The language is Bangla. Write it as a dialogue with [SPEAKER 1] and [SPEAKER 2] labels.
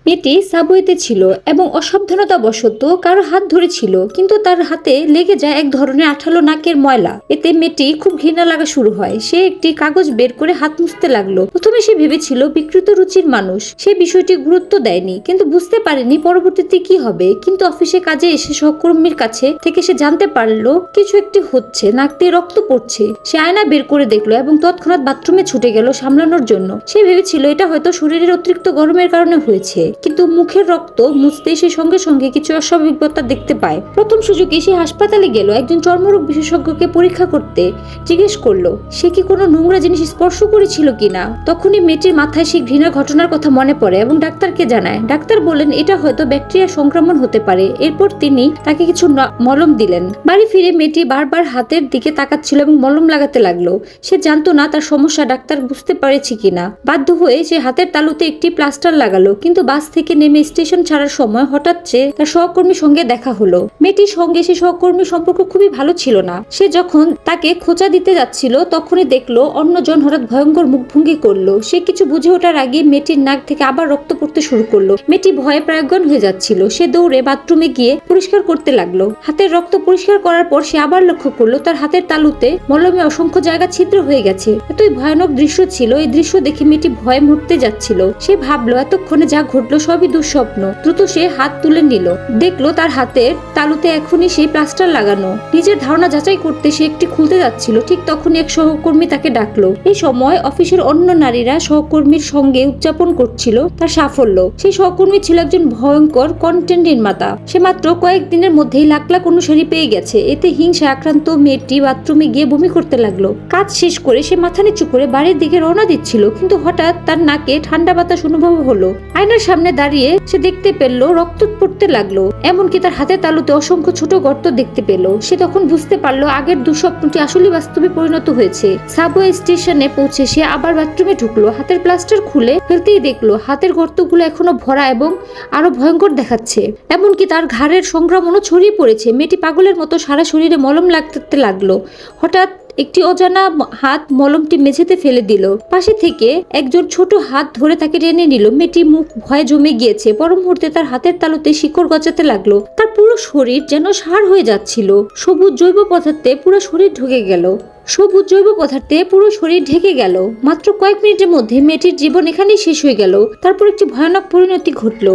[SPEAKER 1] মেয়েটি সাবওয়েতে ছিল এবং অসাবধানতাবশত কারো হাত ধরেছিল, কিন্তু তার হাতে লেগে যায় এক ধরনের আঠালো নাকের ময়লা। এতে মেয়েটি খুব ঘৃণা লাগা শুরু হয়। সে একটি কাগজ বের করে হাত মুছতে লাগলো। প্রথমে সে ভেবেছিল বিকৃত রুচির মানুষ, সে বিষয়টি গুরুত্ব দেয়নি, কিন্তু বুঝতে পারেনি পরবর্তীতে কি হবে। কিন্তু অফিসে কাজে এসে সহকর্মীর কাছে থেকে সে জানতে পারলো কিছু একটি হচ্ছে, নাক দিয়ে রক্ত পড়ছে। সে আয়না বের করে দেখলো এবং তৎক্ষণাৎ বাথরুমে ছুটে গেল সামলানোর জন্য। সে ভেবেছিল এটা হয়তো শরীরের অতিরিক্ত গরমের কারণে হয়েছে, কিন্তু মুখের রক্ত মুছতে সে সঙ্গে সঙ্গে কিছু অস্বাভাবিকতা দেখতে পায়। প্রথম সুযোগে সে হাসপাতালে গেল একজন চর্মরোগ বিশেষজ্ঞকে পরীক্ষা করতে। জিজ্ঞেস করলো সে কি কোনো নোংরা জিনিস স্পর্শ করেছিল কিনা। তখনই মেয়েটির মাথায় সেই ঘৃণার ঘটনার কথা মনে পড়ে এবং ডাক্তারকে জানায়। ডাক্তার বলেন এটা হয়তো ব্যাকটেরিয়া সংক্রমণ হতে পারে। এরপর তিনি তাকে কিছু মলম দিলেন। বাড়ি ফিরে মেয়েটি বারবার হাতের দিকে তাকাচ্ছিল এবং মলম লাগাতে লাগলো। সে জানতো না তার সমস্যা ডাক্তার বুঝতে পেরেছে কিনা। বাধ্য হয়ে সে হাতের তালুতে একটি প্লাস্টার লাগালো, কিন্তু বাস থেকে নেমে স্টেশন ছাড়ার সময় হঠাৎ সে তার সহকর্মীর সঙ্গে দেখা হলো। মেয়েটির সঙ্গে সে সহকর্মীর সম্পর্ক খুবই ভালো ছিল না। সে যখন তাকে খোঁচা দিতে যাচ্ছিল তখনই দেখলো অন্যজন হঠাৎ ভয়ঙ্কর মুখভঙ্গি করলো। সে কিছু বুঝে ওঠার আগে মেয়েটির নাক থেকে আবার রক্ত পড়তে শুরু করলো। মেয়েটি ভয়ে প্রায়জ্ঞান হয়ে যাচ্ছিল। সে দৌড়ে বাথরুমে গিয়ে পরিষ্কার করতে লাগলো। হাতের রক্ত পরিষ্কার করার পর সে আবার লক্ষ্য করলো তার হাতের তালুতে মলমে অসংখ্য জায়গা ছিদ্র হয়ে গেছে। এতই ভয়ানক দৃশ্য ছিল। এই দৃশ্য দেখে মেয়েটি ভয়ে মরতে যাচ্ছিল। সে ভাবলো এতক্ষণে যা ঘটলো সবই দুঃস্বপ্ন। দ্রুত সে হাত তুলে নিল। দেখলো তার হাতের তালুতে এখনই সেই প্লাস্টার লাগানো। নিজের ধারণা যাচাই করতে সে একটি খুলতে যাচ্ছিল, ঠিক তখনই এক সহকর্মী তাকে ডাকলো। এই সময় অফিসের অন্য নারীরা সহকর্মীর সঙ্গে উদযাপন করছিল তার সাফল্য। সেই সহকর্মী ছিল একজন ভয়ঙ্কর কন্টেন্ট নির্মাতা। সে মাত্র কয়েকদিনের মধ্যেই লাখ লাখ অনুসারী পেয়ে গেছে। এতে হিংসায় আক্রান্ত মেয়েটি বাথরুমে গিয়ে বমি করতে লাগলো। কাজ শেষ করে সে মাথা নিচু করে বাড়ির দিকে রওনা দিচ্ছিল, কিন্তু হঠাৎ তার নাকে ঠান্ডা বাতাস অনুভব হলো। আয়নার সামনে দাঁড়িয়ে সে দেখতে পেল রক্ত পড়তে লাগলো, এমনকি তার হাতের তালুতে অসংখ্য ছোট গর্ত দেখতে পেল। সে তখন বুঝতে পারলো আগের দুঃস্বপ্নটি আসলে বাস্তবে পরিণত হয়েছে। সাবওয়ে স্টেশনে পৌঁছে সে আবার বাথরুমে ঢুকলো। হাতের প্লাস্টার খুলে ফেলতেই দেখলো হাতের গর্তগুলো এখনো ভরা এবং আরো ভয়ঙ্কর দেখাচ্ছে। এমনকি তার ঘাড়ের সংক্রমণও ছড়িয়ে পড়েছে। মেয়েটি পাগলের মতো সারা শরীরে মলম লাগতে লাগলো। হঠাৎ একটি অজানা হাত মলমটি মেঝেতে ফেলে দিল। পাশে থেকে একজন ছোট হাত ধরে তাকে টেনে নিল। মেয়েটি মুখ ভয়ে জমে গিয়েছে। পর মুহূর্তে তার হাতের তালুতে শিকড় গজাতে লাগলো। তার পুরো শরীর যেন সার হয়ে যাচ্ছিল। সবুজ জৈব পদার্থে পুরো শরীর ঢেকে গেল। মাত্র কয়েক মিনিটের মধ্যে মেয়েটির জীবন এখানেই শেষ হয়ে গেল। তারপর একটি ভয়ানক পরিণতি ঘটলো।